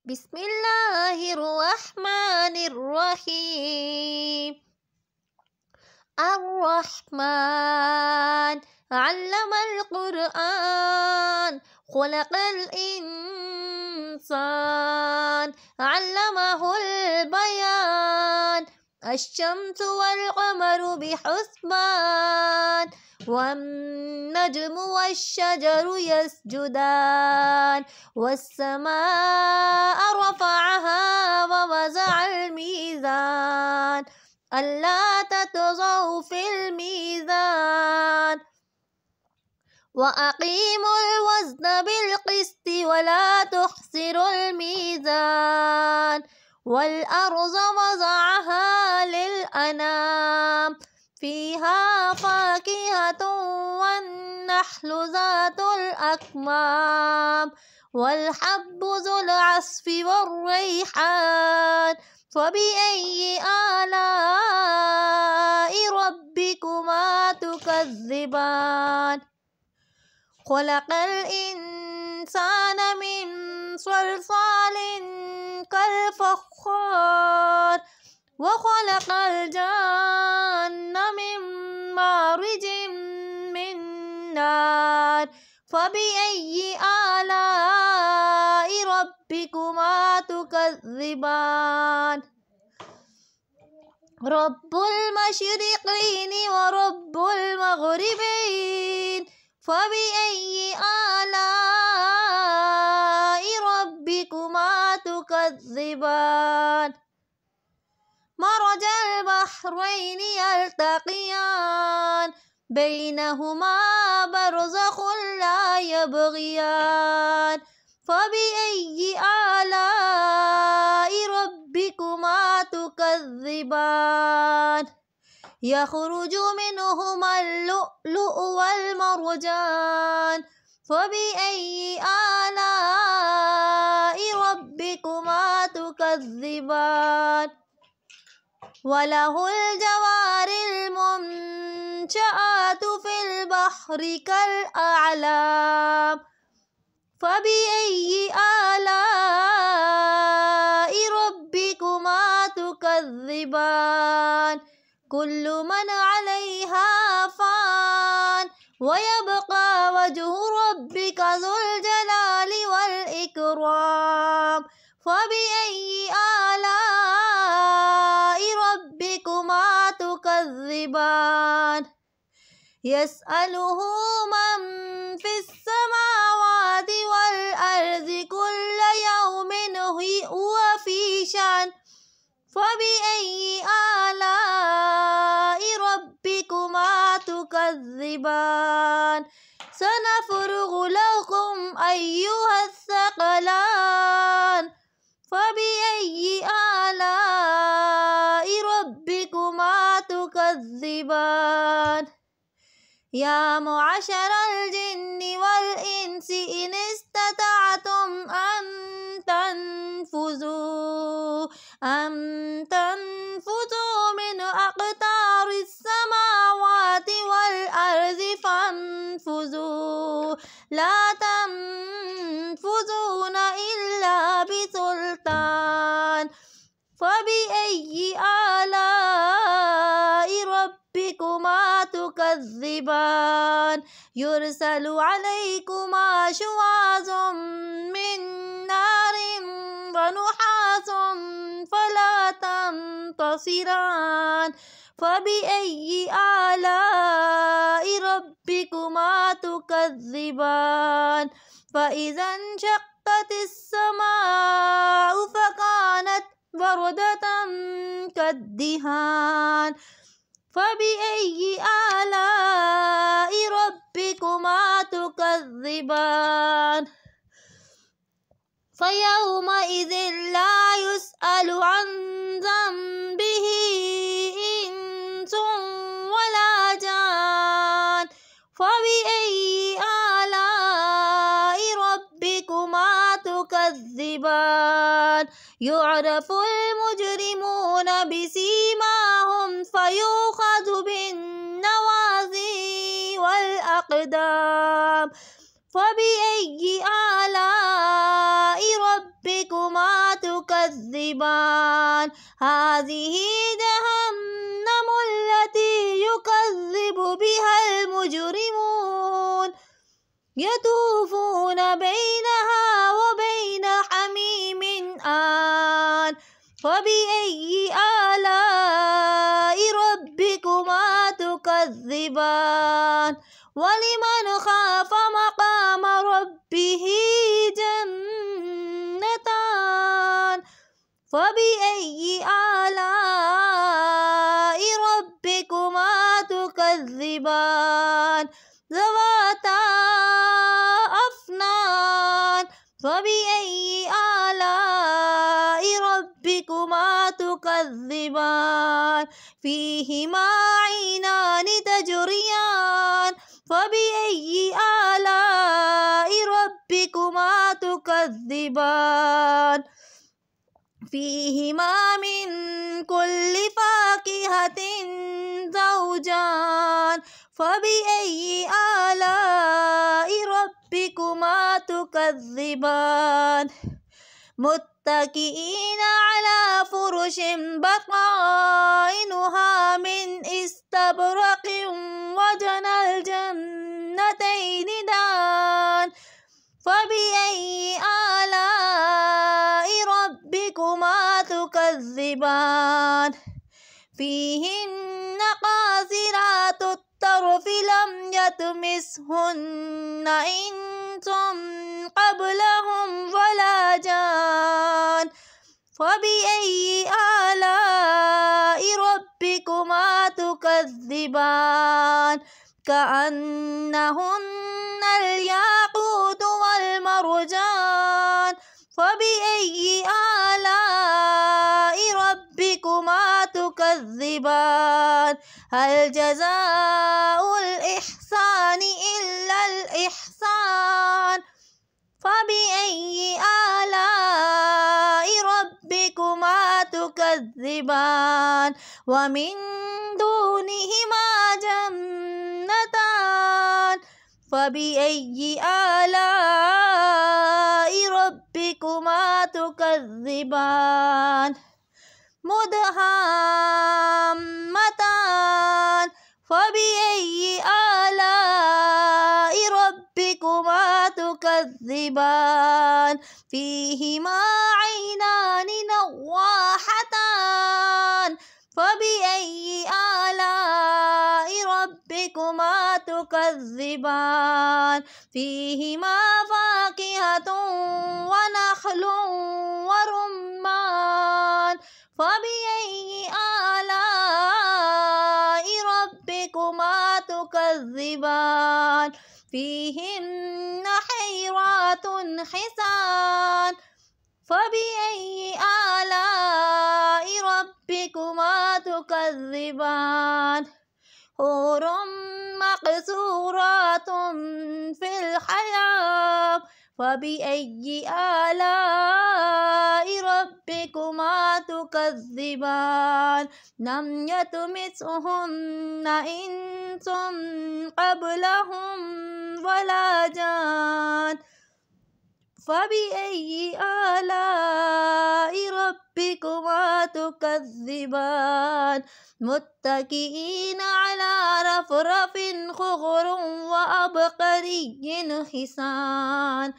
بسم الله الرحمن الرحيم. الرحمن علم القرآن خلق الإنسان علمه البيان. الشمس والقمر بحسبان والنجم والشجر يسجدان. والسماء رفعها ووضع الميزان ألا تطغوا في الميزان وأقيموا الوزن بالقسط ولا تخسروا الميزان. والأرض وضعها للأنام فيها فاكهة والنخل ذات الأكمام والحب ذو العصف والريحان. فبأي آلاء ربكما تكذبان؟ خلق الإنسان من صلصال كالفخار وخلق الجن من مارج من نار. فبأي آلاء ربكما تكذبان؟ رب المشرقين ورب المغربين. فبأي آلاء ربكما تكذبان؟ مرج البحرين يلتقيان بينهما برزخ لا يبغيان. فبأي آلاء ربكما تكذبان؟ يخرج منهما اللؤلؤ والمرجان. فبأي آلاء ربكما تكذبان؟ وله الجوار المنشآت في البحر كالأعلام. فبأي آلاء ربكما تكذبان؟ كل من عليها فان ويبقى وجه ربك ذو الجلال والإكرام. فبأي آلاء ربكما تكذبان؟ يسأله من في السماوات والأرض كل يوم هو في شأن. فبأي آلاء ربكما تكذبان؟ سنفرغ لكم أيها الثقلان. فبأي آلاء ربكما تكذبان؟ يا معشر الجن والإنس إن استطعتم أن تنفذوا من أقطار السماوات والأرض فانفذوا لا تنفذون إلا بسلطان. فبأي آلاء ربكما تكذبان؟ يرسل عليكما شواظ من نار ونحاس فلا تنتصران. فبأي آلاء ربكما تكذبان؟ فإذا انشقت السماء فكانت وردة كالدهان. فبأي آلاء ربكما تكذبان؟ فيومئذ لا يسأل عن ذنبه إنس ولا جان. فبأي آلاء ربكما تكذبان؟ يعرف المجرمون بسيماهم فيؤخذ بالنواصي والأقدام. فبأي آلاء ربكما تكذبان هذه جهنم التي يكذب بها المجرمون يطوفون بينها وبين حميم آن فبأي آلاء ربكما تكذبان ولمن خاف مقام ربه جنتان فبأي آلاء ربكما تكذبان ذواتا أفنان فبأي آلاء ربكما تكذبان فيهما عينان تجريان فبأي آلاء ربكما تكذبان فيهما من كل فاكهة زوجان فبأي آلاء ربكما تكذبان متكئين على فرش بطائنها من استبرق وجنى الجنتين دان فبأي آلاء ربكما تكذبان فيهن قاصرات الطرف لم يطمثهن إنس قبلهم ولا جان فبأي آلاء ربكما تكذبان كأنهن الياقوت والمرجان فبأي آلاء ربكما تكذبان هل جزاء الإحسان إلا الإحسان فبأي آلاء ربكما تكذبان ومن دونهما جنتان فبأي آلاء ربكما تكذبان مدهامتان فبأي آلاء ربكما تكذبان فيهما عينان نواحتان فبأي آلاء ربكما تكذبان فيهما فاكهة ونخل ورمان فبأي آلاء ربكما تكذبان فيهن حيرات حسان فبأي آلاء ربكما تكذبان حور مقصورات في الخيام فبأي آلاء ربكما تكذبان لم يطمثهن إنس قبلهم ولا جان فبأي آلاء ربكما تكذبان متكئين على رفرف خضر وعبقري حسان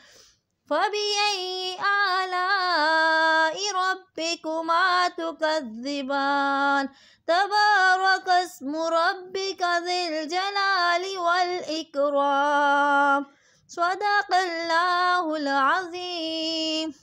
فبأي آلاء ربكما تكذبان تبارك اسم ربك ذي الجلال والإكرام صدق الله العظيم.